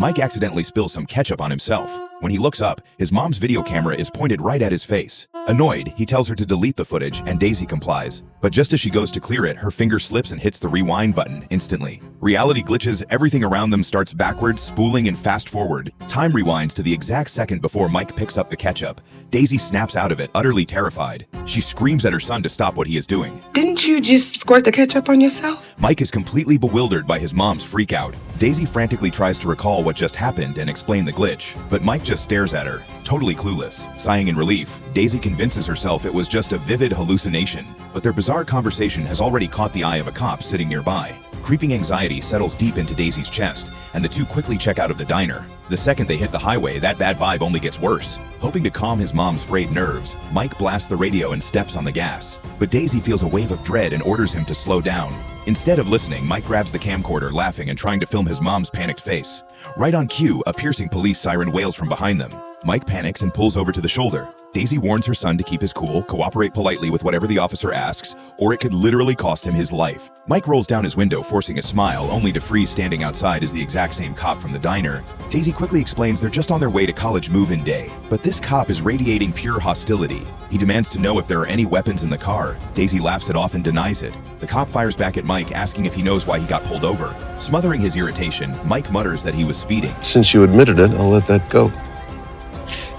Mike accidentally spills some ketchup on himself. When he looks up, his mom's video camera is pointed right at his face. Annoyed, he tells her to delete the footage and Daisy complies. But just as she goes to clear it, her finger slips and hits the rewind button instantly. Reality glitches, everything around them starts backwards, spooling and fast forward. Time rewinds to the exact second before Mike picks up the ketchup. Daisy snaps out of it, utterly terrified. She screams at her son to stop what he is doing. Didn't you just squirt the ketchup on yourself? Mike is completely bewildered by his mom's freakout. Daisy frantically tries to recall what just happened and explain the glitch, but Mike just stares at her, totally clueless. Sighing in relief, Daisy convinces herself it was just a vivid hallucination, but their bizarre conversation has already caught the eye of a cop sitting nearby. Creeping anxiety settles deep into Daisy's chest, and the two quickly check out of the diner. The second they hit the highway, that bad vibe only gets worse. Hoping to calm his mom's frayed nerves, Mike blasts the radio and steps on the gas. But Daisy feels a wave of dread and orders him to slow down. Instead of listening, Mike grabs the camcorder, laughing and trying to film his mom's panicked face. Right on cue, a piercing police siren wails from behind them. Mike panics and pulls over to the shoulder. Daisy warns her son to keep his cool, cooperate politely with whatever the officer asks, or it could literally cost him his life. Mike rolls down his window, forcing a smile, only to freeze standing outside as the exact same cop from the diner. Daisy quickly explains they're just on their way to college move-in day, but this cop is radiating pure hostility. He demands to know if there are any weapons in the car. Daisy laughs it off and denies it. The cop fires back at Mike, asking if he knows why he got pulled over. Smothering his irritation, Mike mutters that he was speeding. Since you admitted it, I'll let that go.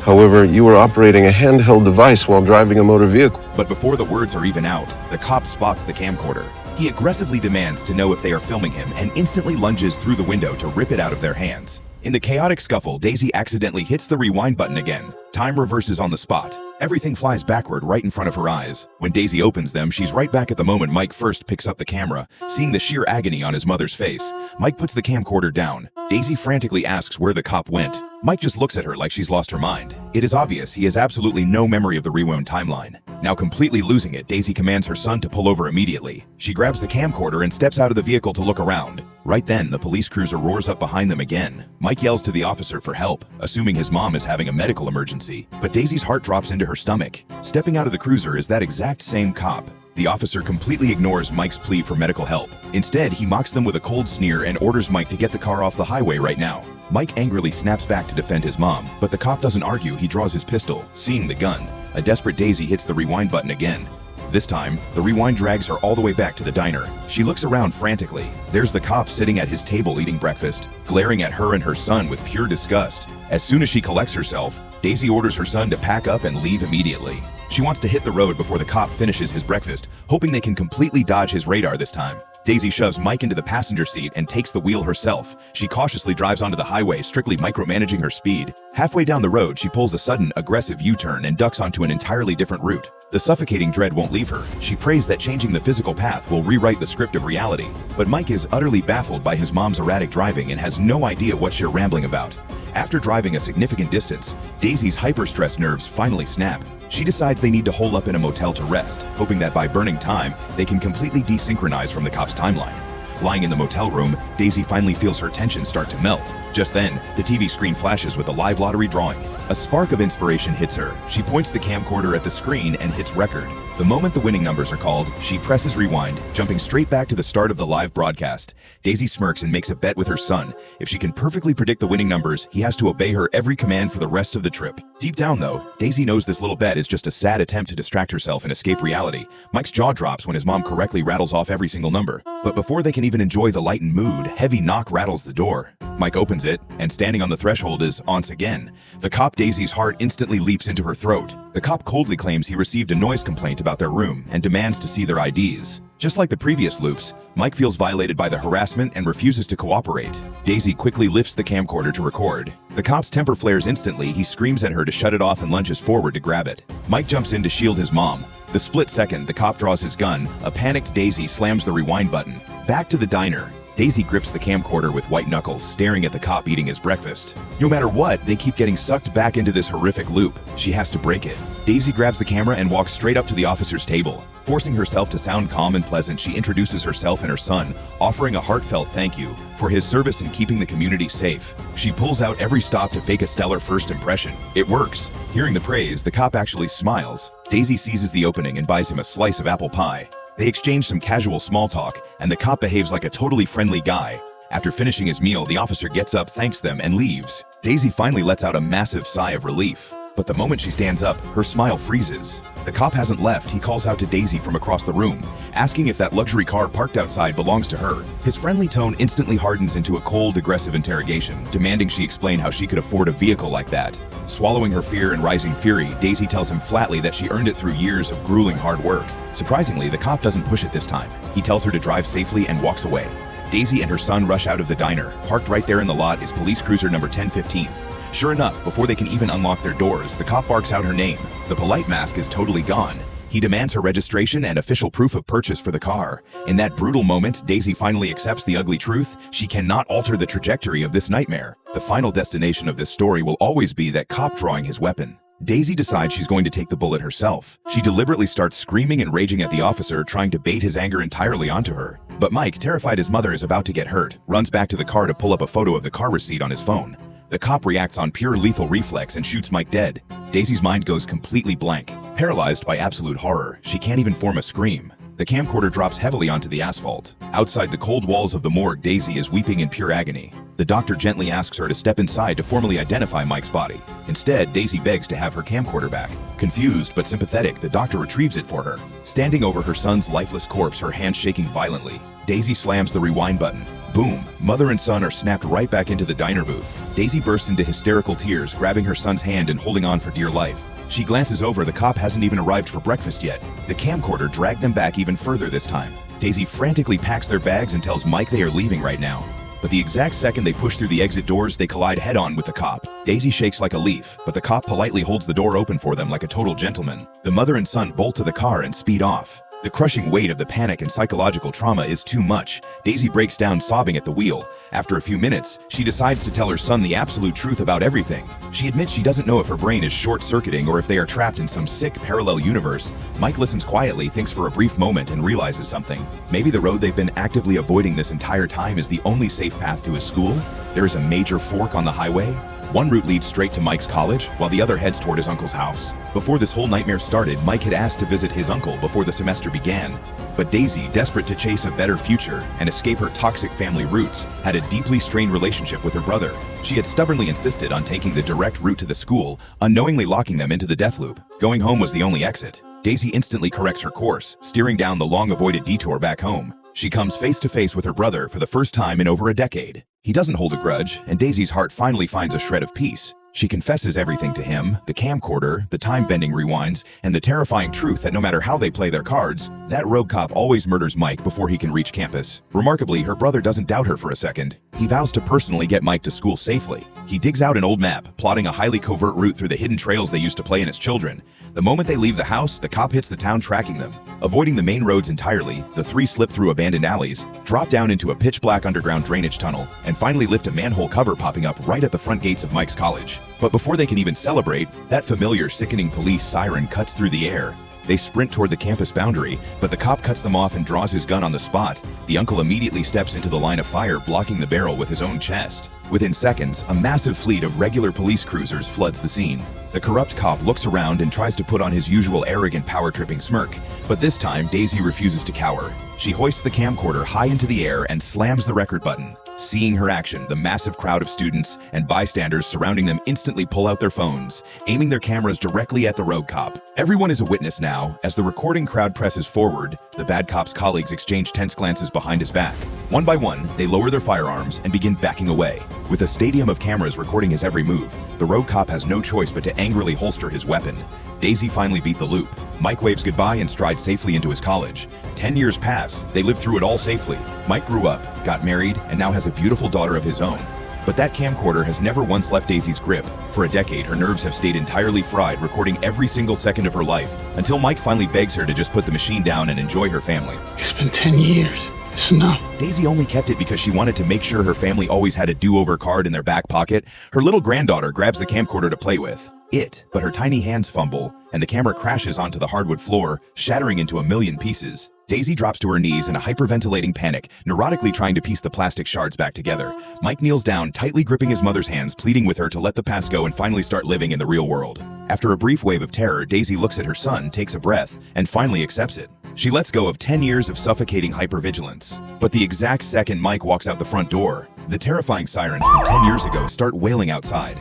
However, you were operating a handheld device while driving a motor vehicle. But before the words are even out, the cop spots the camcorder. He aggressively demands to know if they are filming him and instantly lunges through the window to rip it out of their hands. In the chaotic scuffle, Daisy accidentally hits the rewind button again. Time reverses on the spot. Everything flies backward right in front of her eyes. When Daisy opens them, she's right back at the moment Mike first picks up the camera. Seeing the sheer agony on his mother's face, Mike puts the camcorder down. Daisy frantically asks where the cop went. Mike just looks at her like she's lost her mind. It is obvious he has absolutely no memory of the rewound timeline. Now completely losing it, Daisy commands her son to pull over immediately. She grabs the camcorder and steps out of the vehicle to look around. Right then, the police cruiser roars up behind them again. Mike yells to the officer for help, assuming his mom is having a medical emergency, but Daisy's heart drops into her stomach. Stepping out of the cruiser is that exact same cop. The officer completely ignores Mike's plea for medical help. Instead, he mocks them with a cold sneer and orders Mike to get the car off the highway right now. Mike angrily snaps back to defend his mom, but the cop doesn't argue. He draws his pistol. Seeing the gun, a desperate Daisy hits the rewind button again. This time, the rewind drags her all the way back to the diner. She looks around frantically. There's the cop sitting at his table eating breakfast, glaring at her and her son with pure disgust. As soon as she collects herself, Daisy orders her son to pack up and leave immediately. She wants to hit the road before the cop finishes his breakfast, hoping they can completely dodge his radar this time. Daisy shoves Mike into the passenger seat and takes the wheel herself. She cautiously drives onto the highway, strictly micromanaging her speed. Halfway down the road, she pulls a sudden, aggressive U-turn and ducks onto an entirely different route. The suffocating dread won't leave her. She prays that changing the physical path will rewrite the script of reality. But Mike is utterly baffled by his mom's erratic driving and has no idea what she's rambling about. After driving a significant distance, Daisy's hyper-stressed nerves finally snap. She decides they need to hole up in a motel to rest, hoping that by burning time, they can completely desynchronize from the cop's timeline. Lying in the motel room, Daisy finally feels her tension start to melt. Just then, the TV screen flashes with a live lottery drawing. A spark of inspiration hits her. She points the camcorder at the screen and hits record. The moment the winning numbers are called, she presses rewind, jumping straight back to the start of the live broadcast. Daisy smirks and makes a bet with her son. If she can perfectly predict the winning numbers, he has to obey her every command for the rest of the trip. Deep down though, Daisy knows this little bet is just a sad attempt to distract herself and escape reality. Mike's jaw drops when his mom correctly rattles off every single number. But before they can even enjoy the lightened mood, heavy knock rattles the door. Mike opens it, and standing on the threshold is Once again. The cop Daisy's heart instantly leaps into her throat. The cop coldly claims he received a noise complaint about their room and demands to see their IDs. Just like the previous loops, Mike feels violated by the harassment and refuses to cooperate. Daisy quickly lifts the camcorder to record. The cop's temper flares instantly. He screams at her to shut it off and lunges forward to grab it. Mike jumps in to shield his mom. The split second, the cop draws his gun. A panicked Daisy slams the rewind button. Back to the diner. Daisy grips the camcorder with white knuckles, staring at the cop eating his breakfast. No matter what, they keep getting sucked back into this horrific loop. She has to break it. Daisy grabs the camera and walks straight up to the officer's table. Forcing herself to sound calm and pleasant, she introduces herself and her son, offering a heartfelt thank you for his service in keeping the community safe. She pulls out every stop to fake a stellar first impression. It works. Hearing the praise, the cop actually smiles. Daisy seizes the opening and buys him a slice of apple pie. They exchange some casual small talk, and the cop behaves like a totally friendly guy. After finishing his meal, the officer gets up, thanks them, and leaves. Daisy finally lets out a massive sigh of relief. But the moment she stands up, her smile freezes. The cop hasn't left. He calls out to Daisy from across the room, asking if that luxury car parked outside belongs to her. His friendly tone instantly hardens into a cold, aggressive interrogation, demanding she explain how she could afford a vehicle like that. Swallowing her fear and rising fury, Daisy tells him flatly that she earned it through years of grueling hard work. Surprisingly, the cop doesn't push it this time. He tells her to drive safely and walks away. Daisy and her son rush out of the diner. Parked right there in the lot is police cruiser number 1015. Sure enough, before they can even unlock their doors, the cop barks out her name. The polite mask is totally gone. He demands her registration and official proof of purchase for the car. In that brutal moment, Daisy finally accepts the ugly truth. She cannot alter the trajectory of this nightmare. The final destination of this story will always be that cop drawing his weapon. Daisy decides she's going to take the bullet herself. She deliberately starts screaming and raging at the officer, trying to bait his anger entirely onto her. But Mike, terrified his mother is about to get hurt, runs back to the car to pull up a photo of the car receipt on his phone. The cop reacts on pure lethal reflex and shoots Mike dead. Daisy's mind goes completely blank. Paralyzed by absolute horror, she can't even form a scream. The camcorder drops heavily onto the asphalt. Outside the cold walls of the morgue, Daisy is weeping in pure agony. The doctor gently asks her to step inside to formally identify Mike's body. Instead, Daisy begs to have her camcorder back. Confused but sympathetic, the doctor retrieves it for her. Standing over her son's lifeless corpse, her hands shaking violently, Daisy slams the rewind button. Boom! Mother and son are snapped right back into the diner booth. Daisy bursts into hysterical tears, grabbing her son's hand and holding on for dear life. She glances over. The cop hasn't even arrived for breakfast yet. The camcorder dragged them back even further this time. Daisy frantically packs their bags and tells Mike they are leaving right now. But the exact second they push through the exit doors, they collide head-on with the cop. Daisy shakes like a leaf, but the cop politely holds the door open for them like a total gentleman. The mother and son bolt to the car and speed off. The crushing weight of the panic and psychological trauma is too much. Daisy breaks down sobbing at the wheel. After a few minutes, she decides to tell her son the absolute truth about everything. She admits she doesn't know if her brain is short-circuiting or if they are trapped in some sick parallel universe. Mike listens quietly, thinks for a brief moment, and realizes something. Maybe the road they've been actively avoiding this entire time is the only safe path to his school? There is a major fork on the highway? One route leads straight to Mike's college, while the other heads toward his uncle's house. Before this whole nightmare started, Mike had asked to visit his uncle before the semester began. But Daisy, desperate to chase a better future and escape her toxic family roots, had a deeply strained relationship with her brother. She had stubbornly insisted on taking the direct route to the school, unknowingly locking them into the death loop. Going home was the only exit. Daisy instantly corrects her course, steering down the long-avoided detour back home. She comes face to face with her brother for the first time in over a decade. He doesn't hold a grudge, and Daisy's heart finally finds a shred of peace. She confesses everything to him, the camcorder, the time-bending rewinds, and the terrifying truth that no matter how they play their cards, that rogue cop always murders Mike before he can reach campus. Remarkably, her brother doesn't doubt her for a second. He vows to personally get Mike to school safely. He digs out an old map, plotting a highly covert route through the hidden trails they used to play in as children. The moment they leave the house, the cop hits the town tracking them. Avoiding the main roads entirely, the three slip through abandoned alleys, drop down into a pitch-black underground drainage tunnel, and finally lift a manhole cover popping up right at the front gates of Mike's college. But before they can even celebrate, that familiar, sickening police siren cuts through the air. They sprint toward the campus boundary, but the cop cuts them off and draws his gun on the spot. The uncle immediately steps into the line of fire, blocking the barrel with his own chest. Within seconds, a massive fleet of regular police cruisers floods the scene. The corrupt cop looks around and tries to put on his usual arrogant, power-tripping smirk, but this time Daisy refuses to cower. She hoists the camcorder high into the air and slams the record button. Seeing her action, the massive crowd of students and bystanders surrounding them instantly pull out their phones, aiming their cameras directly at the rogue cop. Everyone is a witness now. As the recording crowd presses forward, the bad cop's colleagues exchange tense glances behind his back. One by one, they lower their firearms and begin backing away. With a stadium of cameras recording his every move, the rogue cop has no choice but to angrily holster his weapon. Daisy finally beat the loop. Mike waves goodbye and strides safely into his college. 10 years pass. They live through it all safely. Mike grew up, got married, and now has a beautiful daughter of his own. But that camcorder has never once left Daisy's grip. For a decade, her nerves have stayed entirely fried, recording every single second of her life, until Mike finally begs her to just put the machine down and enjoy her family. It's been 10 years. It's enough. Daisy only kept it because she wanted to make sure her family always had a do-over card in their back pocket. Her little granddaughter grabs the camcorder to play with it, but her tiny hands fumble, and the camera crashes onto the hardwood floor, shattering into a million pieces. Daisy drops to her knees in a hyperventilating panic, neurotically trying to piece the plastic shards back together. Mike kneels down, tightly gripping his mother's hands, pleading with her to let the past go and finally start living in the real world. After a brief wave of terror, Daisy looks at her son, takes a breath, and finally accepts it. She lets go of 10 years of suffocating hypervigilance. But the exact second Mike walks out the front door, the terrifying sirens from 10 years ago start wailing outside.